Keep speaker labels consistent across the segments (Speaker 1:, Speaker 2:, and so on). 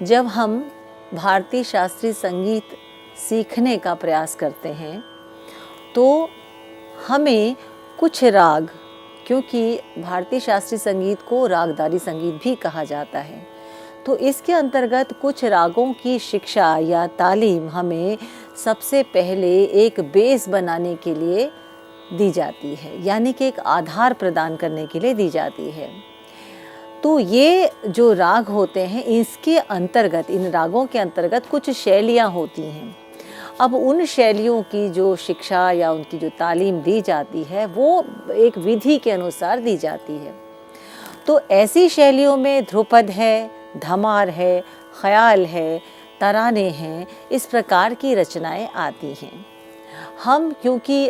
Speaker 1: जब हम भारतीय शास्त्रीय संगीत सीखने का प्रयास करते हैं तो हमें कुछ राग, क्योंकि भारतीय शास्त्रीय संगीत को रागदारी संगीत भी कहा जाता है, तो इसके अंतर्गत कुछ रागों की शिक्षा या तालीम हमें सबसे पहले एक बेस बनाने के लिए दी जाती है, यानी कि एक आधार प्रदान करने के लिए दी जाती है। तो ये जो राग होते हैं, इसके अंतर्गत, इन रागों के अंतर्गत कुछ शैलियाँ होती हैं। अब उन शैलियों की जो शिक्षा या उनकी जो तालीम दी जाती है वो एक विधि के अनुसार दी जाती है। तो ऐसी शैलियों में ध्रुपद है, धमार है, ख्याल है, तराने हैं, इस प्रकार की रचनाएं आती हैं। हम क्योंकि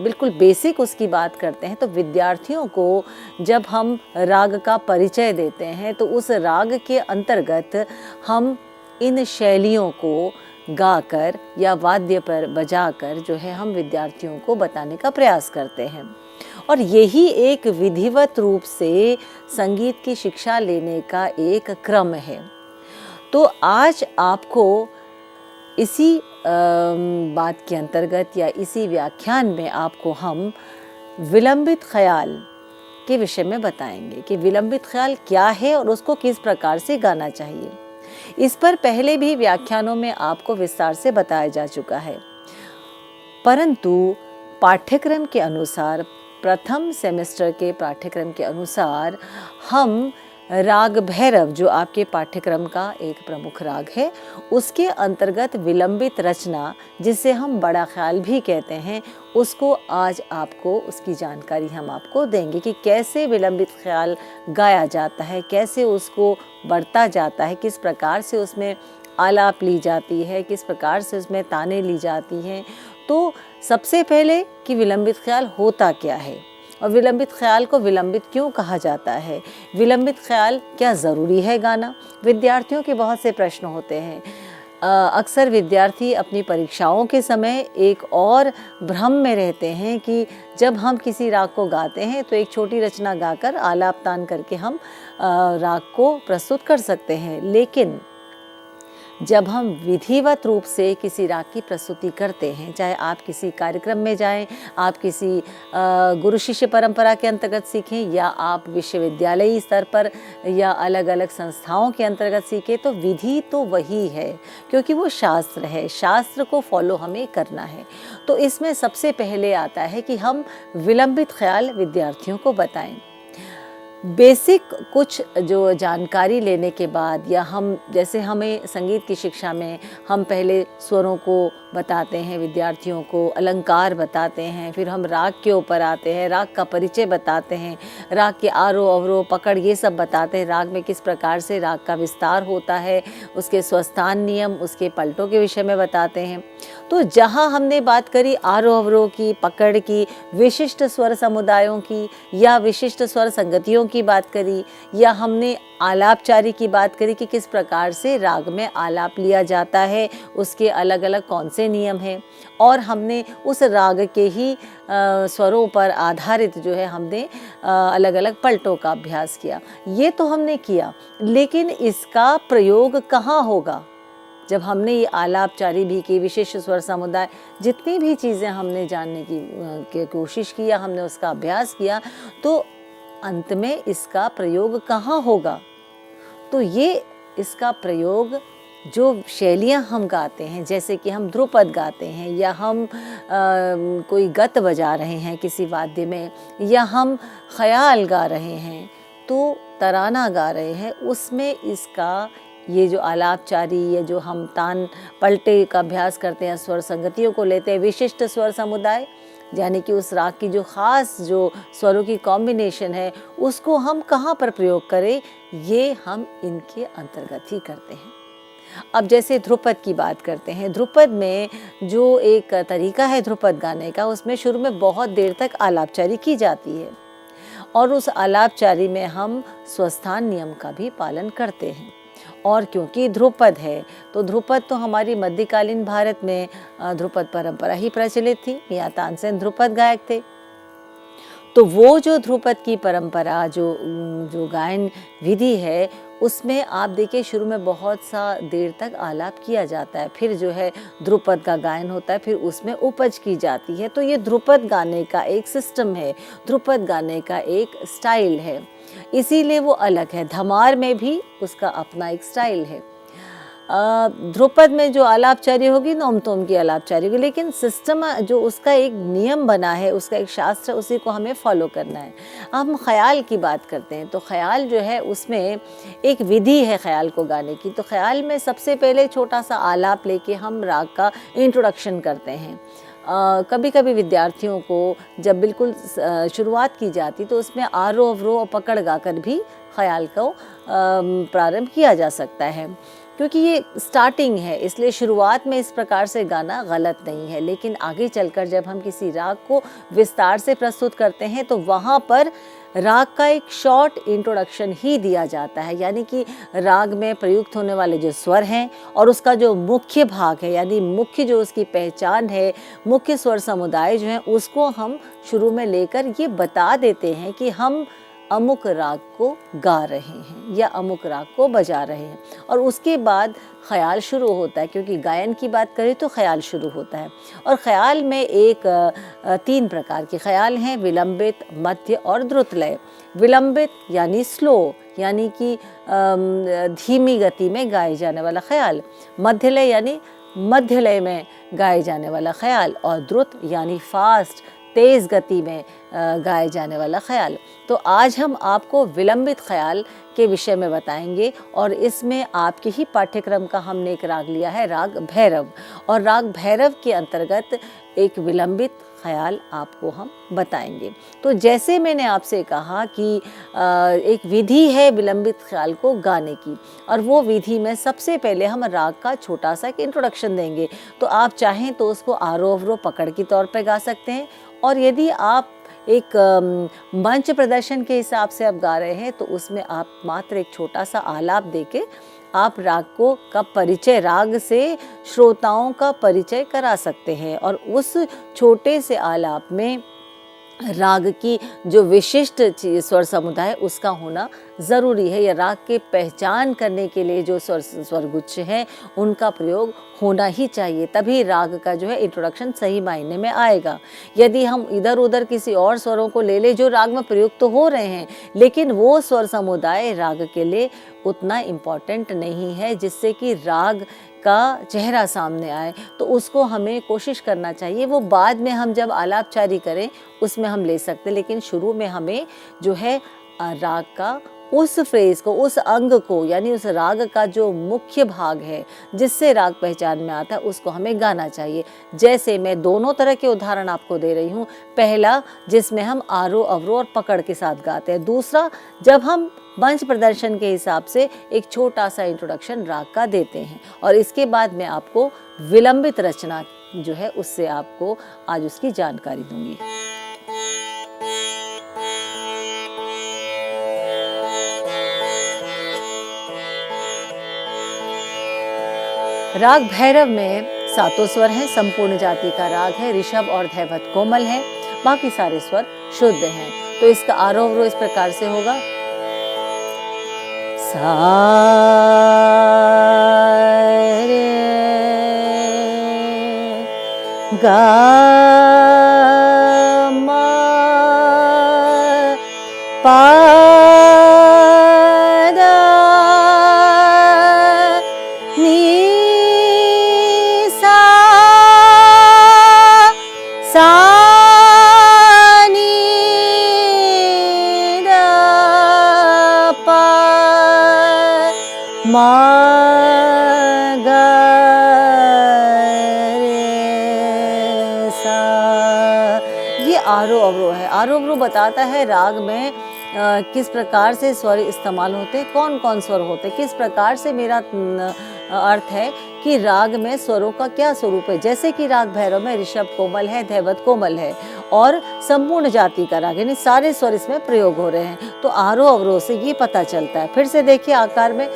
Speaker 1: बिल्कुल बेसिक उसकी बात करते हैं, तो विद्यार्थियों को जब हम राग का परिचय देते हैं तो उस राग के अंतर्गत हम इन शैलियों को गाकर या वाद्य पर बजाकर जो है हम विद्यार्थियों को बताने का प्रयास करते हैं। और यही एक विधिवत रूप से संगीत की शिक्षा लेने का एक क्रम है। तो आज आपको इसी बात के अंतर्गत या इसी व्याख्यान में आपको हम विलंबित ख्याल के विषय में बताएंगे कि विलंबित ख्याल क्या है और उसको किस प्रकार से गाना चाहिए। इस पर पहले भी व्याख्यानों में आपको विस्तार से बताया जा चुका है, परंतु पाठ्यक्रम के अनुसार, प्रथम सेमेस्टर के पाठ्यक्रम के अनुसार हम राग भैरव, जो आपके पाठ्यक्रम का एक प्रमुख राग है, उसके अंतर्गत विलंबित रचना, जिसे हम बड़ा ख्याल भी कहते हैं, उसको आज आपको उसकी जानकारी हम आपको देंगे कि कैसे विलंबित ख्याल गाया जाता है, कैसे उसको बढ़ता जाता है, किस प्रकार से उसमें आलाप ली जाती है, किस प्रकार से उसमें ताने ली जाती हैं। तो सबसे पहले कि विलंबित ख्याल होता क्या है और विलंबित ख्याल को विलंबित क्यों कहा जाता है, विलंबित ख्याल क्या ज़रूरी है गाना। विद्यार्थियों के बहुत से प्रश्न होते हैं। अक्सर विद्यार्थी अपनी परीक्षाओं के समय एक और भ्रम में रहते हैं कि जब हम किसी राग को गाते हैं तो एक छोटी रचना गाकर आलाप तान करके हम राग को प्रस्तुत कर सकते हैं, लेकिन जब हम विधिवत रूप से किसी राग की प्रस्तुति करते हैं, चाहे आप किसी कार्यक्रम में जाएं, आप किसी गुरु शिष्य परंपरा के अंतर्गत सीखें या आप विश्वविद्यालयी स्तर पर या अलग अलग संस्थाओं के अंतर्गत सीखें, तो विधि तो वही है, क्योंकि वो शास्त्र है, शास्त्र को फॉलो हमें करना है। तो इसमें सबसे पहले आता है कि हम विलंबित ख्याल विद्यार्थियों को बताएं। बेसिक कुछ जो जानकारी लेने के बाद, या हम जैसे हमें संगीत की शिक्षा में हम पहले स्वरों को बताते हैं विद्यार्थियों को, अलंकार बताते हैं, फिर हम राग के ऊपर आते हैं, राग का परिचय बताते हैं, राग के आरोह अवरोह पकड़ ये सब बताते हैं, राग में किस प्रकार से राग का विस्तार होता है, उसके स्वस्थान नियम, उसके पलटों के विषय में बताते हैं। तो जहाँ हमने बात करी आरोह अवरोह की, पकड़ की, विशिष्ट स्वर समुदायों की या विशिष्ट स्वर संगतियों की बात करी, या हमने आलापचारी की बात करी कि किस प्रकार से राग में आलाप लिया जाता है, उसके अलग अलग कौन से नियम हैं, और हमने उस राग के ही स्वरों पर आधारित जो है हमने अलग अलग पलटों का अभ्यास किया। ये तो हमने किया, लेकिन इसका प्रयोग कहाँ होगा? जब हमने ये आलापचारी भी की, विशिष्ट स्वर समुदाय, जितनी भी चीज़ें हमने जानने की कोशिश की या हमने उसका अभ्यास किया, तो अंत में इसका प्रयोग कहाँ होगा? तो ये इसका प्रयोग जो शैलियाँ हम गाते हैं, जैसे कि हम ध्रुपद गाते हैं या हम कोई गत बजा रहे हैं किसी वाद्य में, या हम ख्याल गा रहे हैं, तो तराना गा रहे हैं, उसमें इसका ये जो आलापचारी, ये जो हम तान पलटे का अभ्यास करते हैं, स्वर संगतियों को लेते हैं, विशिष्ट स्वर समुदाय, यानी कि उस राग की जो ख़ास जो स्वरों की कॉम्बिनेशन है, उसको हम कहाँ पर प्रयोग करें, ये हम इनके अंतर्गत ही करते हैं। अब जैसे ध्रुपद की बात करते हैं, ध्रुपद में जो एक तरीका है ध्रुपद गाने का, उसमें शुरू में बहुत देर तक आलापचारी की जाती है और उस आलापचारी में हम स्वस्थान नियम का भी पालन करते हैं। और क्योंकि ध्रुपद है, तो ध्रुपद तो हमारी मध्यकालीन भारत में ध्रुपद परंपरा ही प्रचलित थी। मियाँ तानसेन ध्रुपद गायक थे। तो वो जो ध्रुपद की परंपरा, जो गायन विधि है, उसमें आप देखिए शुरू में बहुत सा देर तक आलाप किया जाता है, फिर जो है ध्रुपद का गायन होता है, फिर उसमें उपज की जाती है। तो ये ध्रुपद गाने का एक सिस्टम है, ध्रुपद गाने का एक स्टाइल है, इसीलिए वो अलग है। धमार में भी उसका अपना एक स्टाइल है। ध्रुपद में जो आलापचारी होगी नोम तोम की आलापचारी होगी, लेकिन सिस्टम जो उसका एक नियम बना है, उसका एक शास्त्र, उसी को हमें फॉलो करना है। हम ख्याल की बात करते हैं तो ख्याल जो है उसमें एक विधि है ख्याल को गाने की। तो ख्याल में सबसे पहले छोटा सा आलाप लेके हम राग का इंट्रोडक्शन करते हैं। कभी कभी विद्यार्थियों को जब बिल्कुल शुरुआत की जाती तो उसमें आरोह अवरोह और पकड़ गाकर भी ख्याल को प्रारंभ किया जा सकता है, क्योंकि ये स्टार्टिंग है, इसलिए शुरुआत में इस प्रकार से गाना गलत नहीं है। लेकिन आगे चलकर जब हम किसी राग को विस्तार से प्रस्तुत करते हैं तो वहाँ पर राग का एक शॉर्ट इंट्रोडक्शन ही दिया जाता है, यानी कि राग में प्रयुक्त होने वाले जो स्वर हैं और उसका जो मुख्य भाग है, यानी मुख्य जो उसकी पहचान है, मुख्य स्वर समुदाय जो है, उसको हम शुरू में लेकर ये बता देते हैं कि हम अमुक राग को गा रहे हैं या अमुक राग को बजा रहे हैं। और उसके बाद ख्याल शुरू होता है, क्योंकि गायन की बात करें तो ख्याल शुरू होता है। और ख्याल में एक 3 प्रकार के ख्याल हैं, विलंबित, मध्य और द्रुत लय। विलंबित यानी स्लो, यानी कि धीमी गति में गाए जाने वाला ख्याल। मध्य लय यानी मध्य लय में गाए जाने वाला ख्याल। और द्रुत यानी फास्ट, तेज़ गति में गाए जाने वाला ख्याल। तो आज हम आपको विलंबित ख्याल के विषय में बताएंगे, और इसमें आपके ही पाठ्यक्रम का हमने एक राग लिया है, राग भैरव। और राग भैरव के अंतर्गत एक विलंबित ख्याल आपको हम बताएंगे। तो जैसे मैंने आपसे कहा कि एक विधि है विलंबित ख्याल को गाने की, और वो विधि में सबसे पहले हम राग का छोटा सा एक इंट्रोडक्शन देंगे। तो आप चाहें तो उसको आरोह अवरोह पकड़ के तौर पे गा सकते हैं, और यदि आप एक मंच प्रदर्शन के हिसाब से आप गा रहे हैं तो उसमें आप मात्र एक छोटा सा आलाप देके आप राग को का परिचय, राग से श्रोताओं का परिचय करा सकते हैं। और उस छोटे से आलाप में राग की जो विशिष्ट स्वर समुदाय उसका होना ज़रूरी है, या राग के पहचान करने के लिए जो स्वरगुच्छ हैं उनका प्रयोग होना ही चाहिए, तभी राग का जो है इंट्रोडक्शन सही मायने में आएगा। यदि हम इधर उधर किसी और स्वरों को ले ले जो राग में प्रयुक्त तो हो रहे हैं, लेकिन वो स्वर समुदाय राग के लिए उतना इम्पॉर्टेंट नहीं है जिससे कि राग का चेहरा सामने आए, तो उसको हमें कोशिश करना चाहिए। वो बाद में हम जब आलापचारी करें उसमें हम ले सकते हैं, लेकिन शुरू में हमें जो है राग का उस फ्रेज को, उस अंग को, यानी उस राग का जो मुख्य भाग है जिससे राग पहचान में आता है उसको हमें गाना चाहिए। जैसे मैं दोनों तरह के उदाहरण आपको दे रही हूँ। पहला जिसमें हम आरोह अवरोह और पकड़ के साथ गाते हैं, दूसरा जब हम मंच प्रदर्शन के हिसाब से एक छोटा सा इंट्रोडक्शन राग का देते हैं। और इसके बाद मैं आपको विलंबित रचना जो है उससे आपको आज उसकी जानकारी दूंगी। राग भैरव में 7 स्वर हैं, संपूर्ण जाति का राग है, ऋषभ और धैवत कोमल है, बाकी सारे स्वर शुद्ध हैं। तो इसका आरोह अवरोह इस प्रकार से होगा, सा रे गा मा पा दा नी सा सा नी दा पा मा गा रे सा। ये आरोह अवरोह है। आरोह अवरोह बताता है राग में किस प्रकार से स्वर इस्तेमाल होते हैं, कौन कौन स्वर होते हैं, किस प्रकार से मेरा अर्थ है कि राग में स्वरों का क्या स्वरूप है। जैसे कि राग भैरव में ऋषभ कोमल है, धैवत कोमल है और संपूर्ण जाति का राग, यानी सारे स्वर इसमें प्रयोग हो रहे हैं। तो आरोह अवरोह से ये पता चलता है। फिर से देखिए आकार में,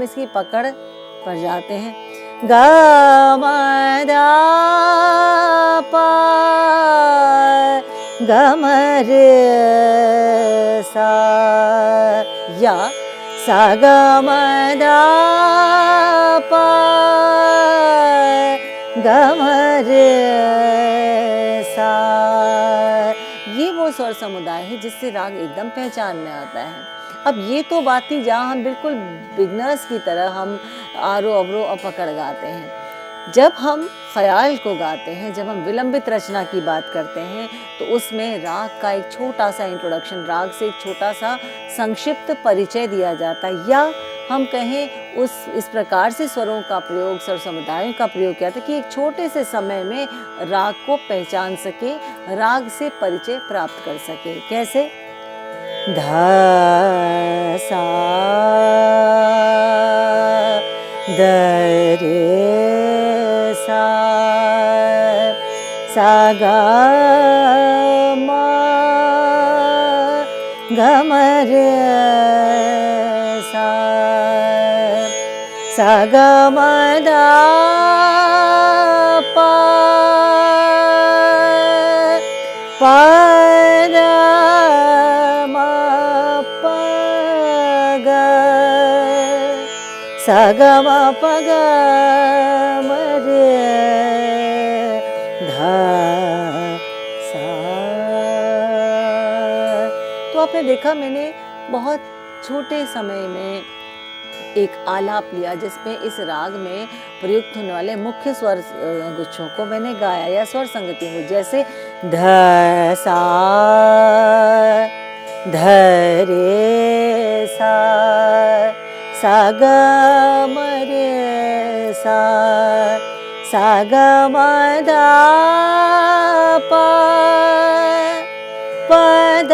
Speaker 1: इसकी पकड़ पर जाते हैं। ग म द पा ग म रे सा, या सा ग म द पा ग म रे सा। ये वो स्वर समुदाय है जिससे राग एकदम पहचान में आता है। अब ये तो बात थी जहाँ हम बिल्कुल बिगनर्स की तरह हम आरोह अवरोह और पकड़ गाते हैं। जब हम ख्याल को गाते हैं, जब हम विलंबित रचना की बात करते हैं, तो उसमें राग का एक छोटा सा इंट्रोडक्शन, राग से एक छोटा सा संक्षिप्त परिचय दिया जाता है, या हम कहें इस प्रकार से स्वरों का प्रयोग, स्वर समुदायों का प्रयोग किया था कि एक छोटे से समय में राग को पहचान सके, राग से परिचय प्राप्त कर सके। कैसे? ध सा द रे सा, सा ग म ग म रे सा, सा ग म द पा पा द म प ग, सा ग म प ग म रे ध सा। तो आपने देखा मैंने बहुत छोटे समय में एक आलाप लिया जिसमें इस राग में प्रयुक्त होने वाले मुख्य स्वर गुच्छों को मैंने गाया या स्वर संगतियों को, जैसे ध सा ध रे सा, सा ग म रे सा, सा ग म द पा प द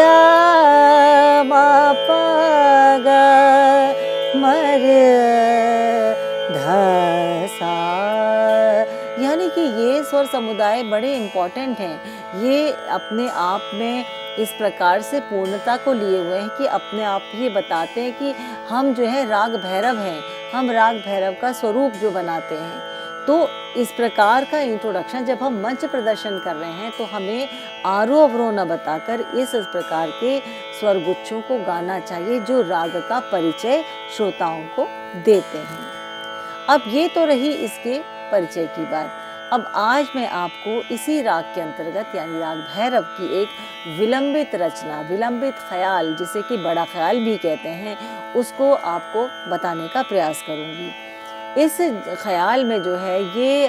Speaker 1: म प ग म रे ध सा। यानी कि ये स्वर समुदाय बड़े इम्पोर्टेंट हैं। ये अपने आप में इस प्रकार से पूर्णता को लिए हुए हैं कि अपने आप ये बताते हैं कि हम जो है राग भैरव हैं, हम राग भैरव का स्वरूप जो बनाते हैं। तो इस प्रकार का इंट्रोडक्शन जब हम मंच प्रदर्शन कर रहे हैं तो हमें आरोह अवरोह न बताकर इस प्रकार के स्वर गुच्छों को गाना चाहिए जो राग का परिचय श्रोताओं को देते हैं। अब ये तो रही इसके परिचय की बात। अब आज मैं आपको इसी राग के अंतर्गत यानी राग भैरव की एक विलंबित रचना, विलंबित ख्याल, जिसे कि बड़ा ख्याल भी कहते हैं, उसको आपको बताने का प्रयास करूंगी। इस ख्याल में जो है ये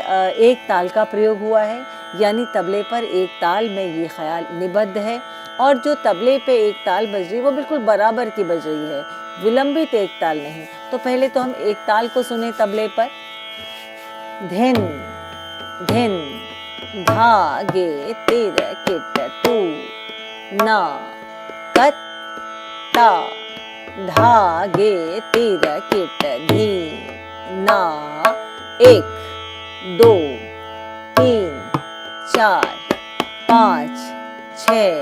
Speaker 1: एक ताल का प्रयोग हुआ है, यानी तबले पर एक ताल में ये ख्याल निबद्ध है, और जो तबले पे एक ताल बज रही है वो बिल्कुल बराबर की बज रही है, विलंबित एक ताल नहीं। तो पहले तो हम एक ताल को सुने तबले पर। धिन धिन धा गे तिर किट तू ना कत ता, धा गे तिर किट धी ना, 1 2 3 4 5 6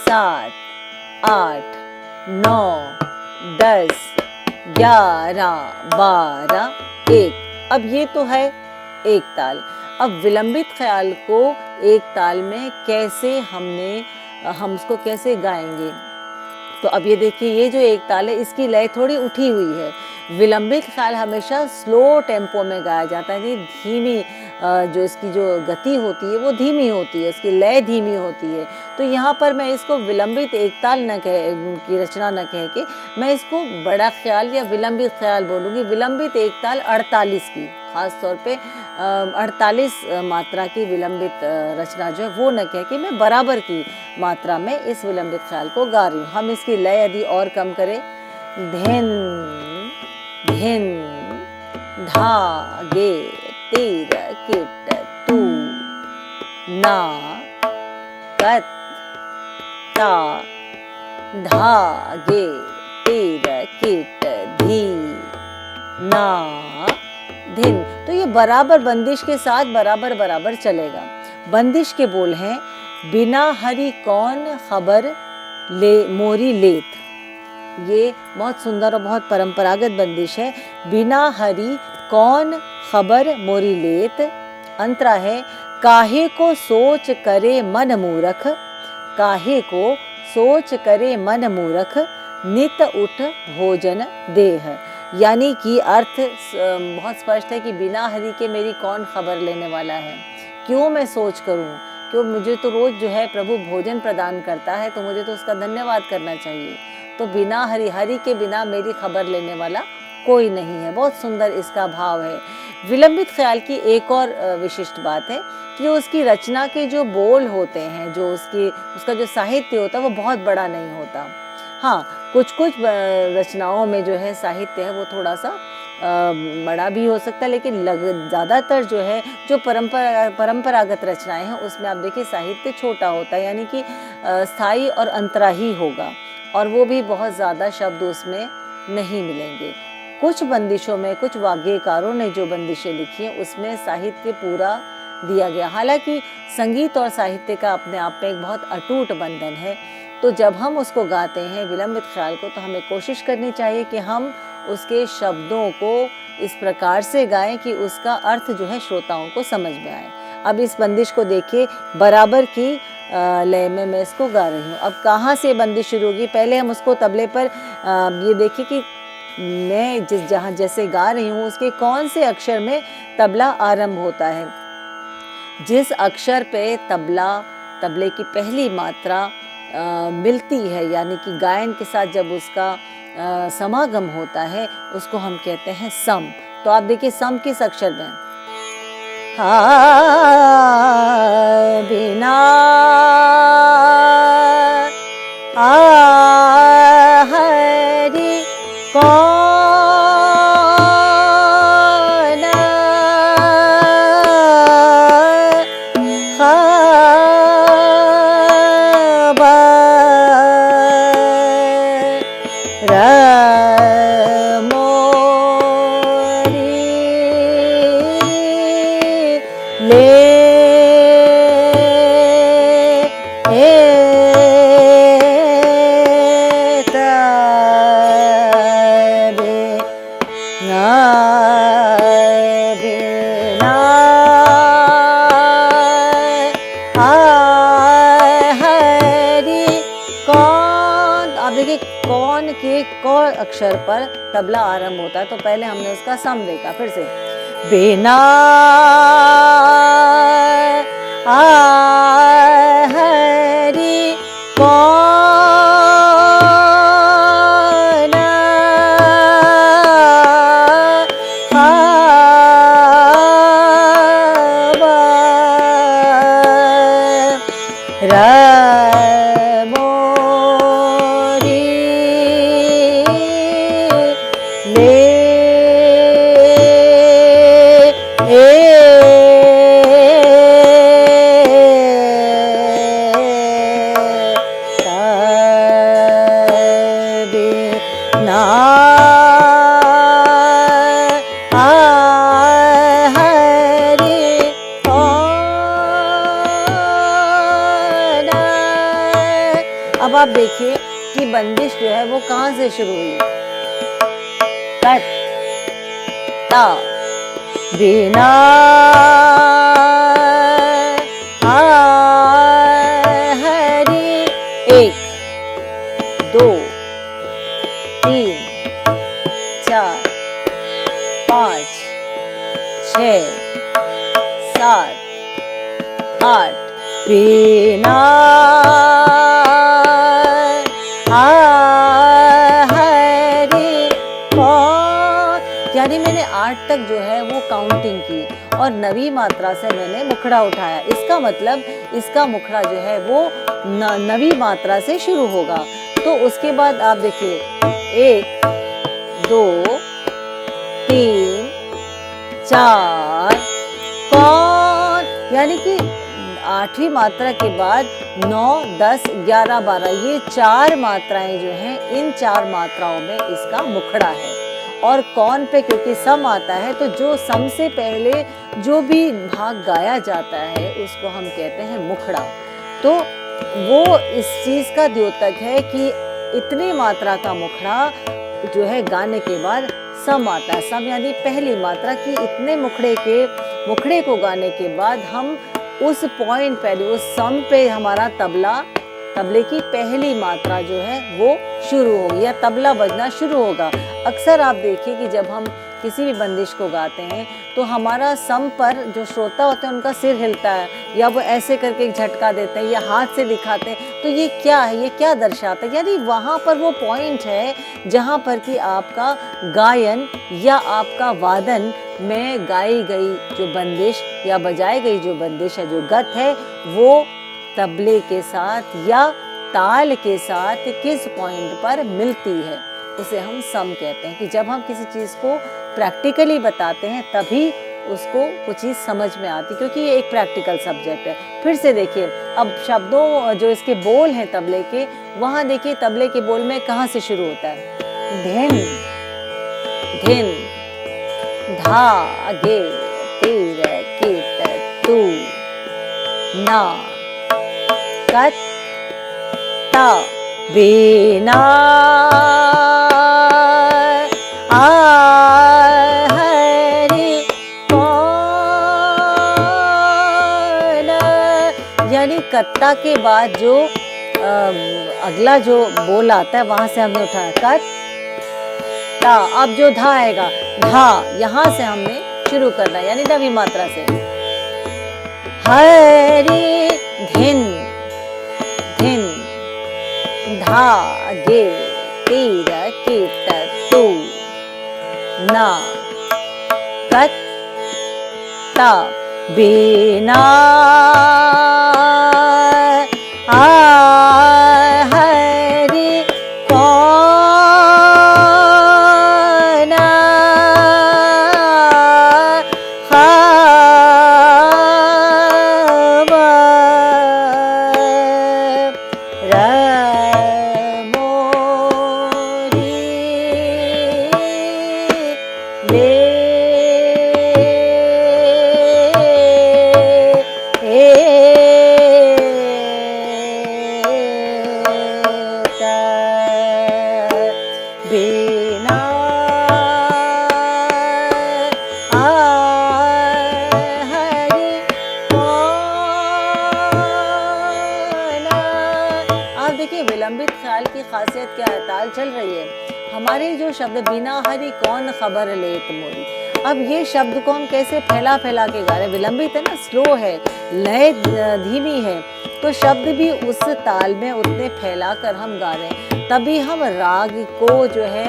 Speaker 1: 7 8 9 10 11 12 1। अब ये तो है एक ताल। अब विलंबित ख्याल को एक ताल में कैसे हम उसको कैसे गाएंगे? तो अब ये देखिए, ये जो एक ताल है इसकी लय थोड़ी उठी हुई है। विलंबित ख्याल हमेशा स्लो टेम्पो में गाया जाता है, यानी धीमी, जो इसकी जो गति होती है वो धीमी होती है, उसकी लय धीमी होती है। तो यहाँ पर मैं इसको विलंबित एक ताल की रचना न कह के मैं इसको बड़ा ख्याल या विलंबित ख्याल बोलूँगी। विलंबित एक ताल 48 की, खास तौर पे 48 मात्रा की विलंबित रचना जो है वो न कह के मैं बराबर की मात्रा में इस विलंबित ख्याल को गा रही हूँ। हम इसकी लय यदि और कम करें, धिन धिन धा गे तिर किट तू ना कत ता, धा गे तिर किट धी ना धिन। तो ये बराबर बंदिश के साथ बराबर बराबर चलेगा। बंदिश के बोल हैं, बिना हरि कौन खबर ले मोरी लेत। ये बहुत सुंदर और बहुत परंपरागत बंदिश है। बिना हरि कौन खबर मोरी लेत। अंतरा है, काहे को सोच करे मन मूरख, काहे को सोच करे मन मूरख, नित उठ भोजन देह। यानी कि अर्थ बहुत स्पष्ट है कि बिना हरि के मेरी कौन खबर लेने वाला है, क्यों मैं सोच करूं, क्यों, मुझे तो रोज जो है प्रभु भोजन प्रदान करता है, तो मुझे तो उसका धन्यवाद करना चाहिए। तो बिना हरि के बिना मेरी खबर लेने वाला कोई नहीं है। बहुत सुंदर इसका भाव है। विलंबित ख्याल की एक और विशिष्ट बात है कि उसकी रचना के जो बोल होते हैं, जो उसका जो साहित्य होता है वो बहुत बड़ा नहीं होता। हाँ, कुछ रचनाओं में जो है साहित्य है वो थोड़ा सा बड़ा भी हो सकता है, लेकिन ज़्यादातर जो है जो परंपरागत रचनाएं हैं उसमें आप देखिए साहित्य छोटा होता है, यानी कि स्थायी और अंतरा ही होगा, और वो भी बहुत ज़्यादा शब्द उसमें नहीं मिलेंगे। कुछ बंदिशों में, कुछ वाग्यकारों ने जो बंदिशें लिखी हैं उसमें साहित्य पूरा दिया गया। हालांकि संगीत और साहित्य का अपने आप में एक बहुत अटूट बंधन है, तो जब हम उसको गाते हैं विलंबित ख्याल को, तो हमें कोशिश करनी चाहिए कि हम उसके शब्दों को इस प्रकार से गाएं कि उसका अर्थ जो है श्रोताओं को समझ में आए। अब इस बंदिश को देखिए, बराबर की लय में मैं इसको गा रही हूँ। अब कहाँ से बंदिश शुरू होगी, पहले हम उसको तबले पर ये देखिए कि मैं जहाँ जैसे गा रही हूँ उसके कौन से अक्षर में तबला आरंभ होता है। जिस अक्षर पे तबले की पहली मात्रा मिलती है, यानी कि गायन के साथ जब उसका समागम होता है, उसको हम कहते हैं सम। तो आप देखिए सम किस अक्षर में, बिना हरि कौन कौन के कौन अक्षर पर तबला आरंभ होता है, तो पहले हमने उसका सम देखा। फिर से बिना हरि कौन अब आप देखिए कि बंदिश जो है वो कहाँ से शुरू हुई, कट ता, बिना हरि 1 2 3 4 5 6 7 8 बिना हरि कौन, यानी मैंने 8 तक जो है वो काउंटिंग की और 9वीं मात्रा से मैंने मुखड़ा उठाया। इसका मतलब इसका मुखड़ा जो है वो 9वीं मात्रा से शुरू होगा। तो उसके बाद आप देखिए 1 2 3 4 कौन, यानी कि 8वीं मात्रा के बाद 9 10 11 12 ये 4 मात्राएं जो हैं, इन 4 मात्राओं में इसका मुखड़ा है। और कौन पे क्योंकि सम आता है, तो जो सम से पहले जो भी भाग गाया जाता है उसको हम कहते हैं मुखड़ा। तो वो इस चीज़ का द्योतक है कि इतनी मात्रा का मुखड़ा जो है गाने के बाद सम आता है। सम यानी पहली मात्रा की इतने मुखड़े को गाने के बाद हम उस पॉइंट पे, उस सम पे हमारा तबले की पहली मात्रा जो है वो शुरू होगी या तबला बजना शुरू होगा। अक्सर आप देखिए कि जब हम किसी भी बंदिश को गाते हैं तो हमारा सम पर जो श्रोता होते हैं उनका सिर हिलता है या वो ऐसे करके एक झटका देते हैं या हाथ से दिखाते हैं। तो ये क्या है, ये क्या दर्शाता है? यानी वहाँ पर वो पॉइंट है जहाँ पर कि आपका गायन या आपका वादन में गाई गई जो बंदिश या बजाई गई जो बंदिश है, जो गत है, वो तबले के साथ या ताल के साथ किस पॉइंट पर मिलती है, उसे हम सम कहते हैं। कि जब हम किसी चीज़ को प्रैक्टिकली बताते हैं तभी उसको वो चीज़ समझ में आती, क्योंकि ये एक प्रैक्टिकल सब्जेक्ट है। फिर से देखिए, अब शब्दों जो इसके बोल हैं तबले के, वहाँ देखिए तबले के बोल में कहाँ से शुरू होता है? धिन धिन धागे तीर कीट तू ना कत ता बिना यानी कत्ता के बाद जो अगला जो बोल आता है वहां से हमने उठाया कत्ता। अब जो धा आएगा, धा यहाँ से हमने शुरू करना है, यानी दवी मात्रा से। हरि धिन धिन धागे तीर कीट तू ना कत्ता बिना हरि कौन विलंबित ख्याल की खासियत क्या है? ताल चल रही है। हमारे जो शब्द बिना हरि कौन खबर लेत मोरी, अब ये शब्द को हम कैसे फैला फैला के गा रहे हैं? विलंबित है ना, स्लो है, लय धीमी है, तो शब्द भी उस ताल में उतने फैला कर हम गा रहे हैं। तभी हम राग को जो है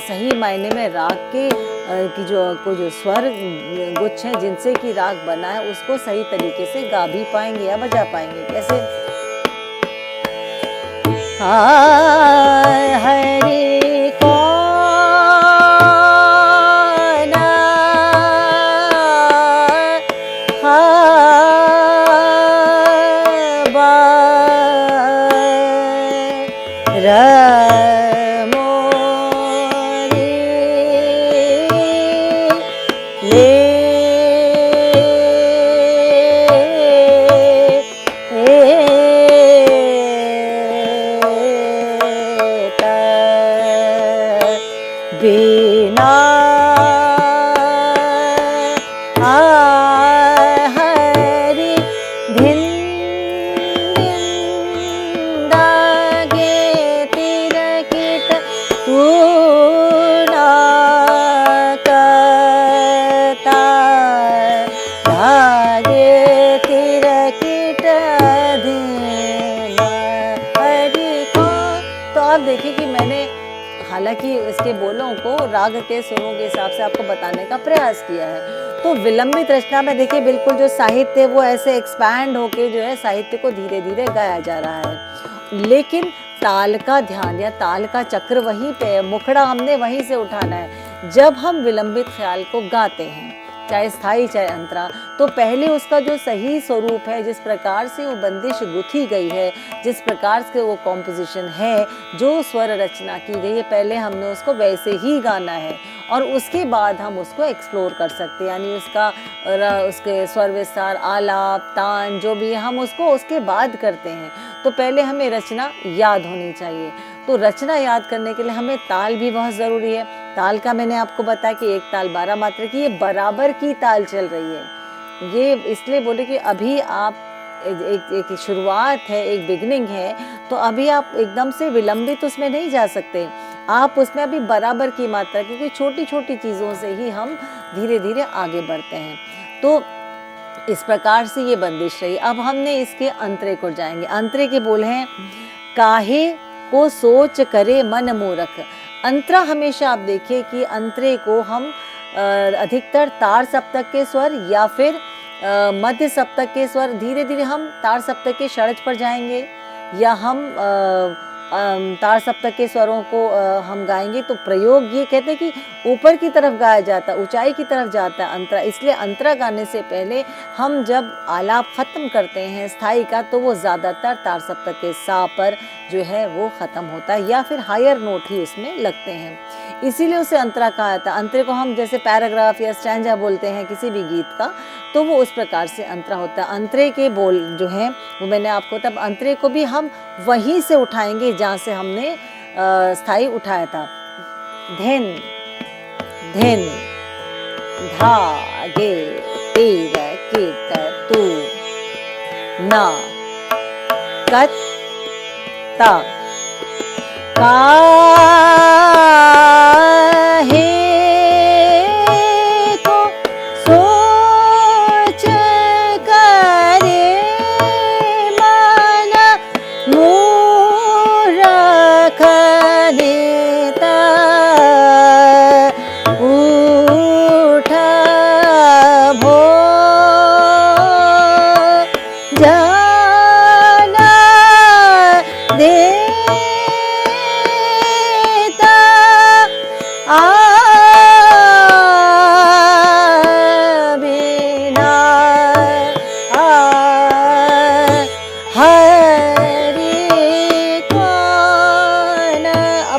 Speaker 1: सही मायने में राग के की जो स्वर गुच्छ हैं जिनसे कि राग बना है उसको सही तरीके से गा भी पाएंगे या बजा पाएंगे। कैसे? हरि कौन खबर मोरी ले बिना हरि धिन धागे तीर कीट तू ना कता धागे तीर कीट धिन हरि को। तो आप देखिए कि मैंने हालांकि इसके बोलों को राग के सुरों के हिसाब से आपको बताने का प्रयास किया है। तो विलंबित रचना में देखिए बिल्कुल जो साहित्य है वो ऐसे एक्सपैंड होके जो है साहित्य को धीरे धीरे गाया जा रहा है, लेकिन ताल का ध्यान या ताल का चक्र वहीं पे है, मुखड़ा हमने वहीं से उठाना है। जब हम विलंबित ख्याल को गाते हैं, चाहे स्थाई चाहे अंतरा, तो पहले उसका जो सही स्वरूप है, जिस प्रकार से वो बंदिश गुथी गई है, जिस प्रकार से वो कॉम्पोजिशन है, जो स्वर रचना की गई है, पहले हमने उसको वैसे ही गाना है और उसके बाद हम उसको एक्सप्लोर कर सकते हैं। यानी उसके स्वर विस्तार, आलाप, तान जो भी है हम उसको उसके बाद करते हैं। तो पहले हमें रचना याद होनी चाहिए। तो रचना याद करने के लिए हमें ताल भी बहुत ज़रूरी है। ताल का मैंने आपको बताया कि एक ताल 12 मात्रा की, ये बराबर की ताल चल रही है। ये इसलिए बोले कि अभी आप एक शुरुआत है, एक बिगनिंग है, तो अभी आप एकदम से विलंबित उसमें नहीं जा सकते। आप उसमें अभी बराबर की मात्रा, क्योंकि छोटी छोटी चीज़ों से ही हम धीरे धीरे आगे बढ़ते हैं। तो इस प्रकार से ये बंदिश रही। अब हमने इसके अंतरे को जाएंगे। अंतरे के बोल हैं, काहे को सोच करे मन मूरख। अंतरा हमेशा आप देखिए कि अंतरे को हम अधिकतर तार सप्तक के स्वर या फिर मध्य सप्तक के स्वर, धीरे धीरे हम तार सप्तक के षड्ज पर जाएंगे या हम तार सप्तक के स्वरों को हम गाएंगे। तो प्रयोग ये कहते हैं कि ऊपर की तरफ गाया जाता है, ऊंचाई की तरफ जाता है अंतरा। इसलिए अंतरा गाने से पहले हम जब आलाप खत्म करते हैं स्थाई का, तो वो ज़्यादातर तार सप्तक के सा पर जो है वो ख़त्म होता है या फिर हायर नोट ही उसमें लगते हैं, इसीलिए उसे अंतरा कहा जाता है। अंतरे को हम जैसे पैराग्राफ या स्टैंजा बोलते हैं किसी भी गीत का, तो वो उस प्रकार से अंतरा होता है। अंतरे के बोल जो हैं वो मैंने आपको, तब अंतरे को भी हम वहीं से उठाएंगे जहाँ से हमने स्थाई उठाया था। धिन धिन धा गे तीर कीट तू ना कत ता काहे को सोच करे मन मूरख देता उठ भो जाना दे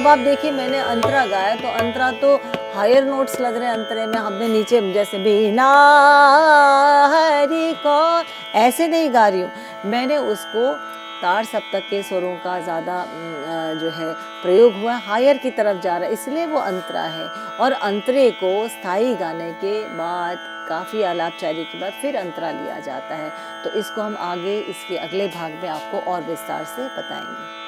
Speaker 1: आप देखिए मैंने अंतरा गाया, तो अंतरा तो हायर नोट्स लग रहे हैं अंतरे में। हमने नीचे जैसे बिना हरि को ऐसे नहीं गा रही हूँ, मैंने उसको तार सप्तक के स्वरों का ज़्यादा जो है प्रयोग हुआ, हायर की तरफ जा रहा है, इसलिए वो अंतरा है। और अंतरे को स्थाई गाने के बाद, काफ़ी आलापचारी के बाद फिर अंतरा लिया जाता है। तो इसको हम आगे इसके अगले भाग में आपको और विस्तार से बताएंगे।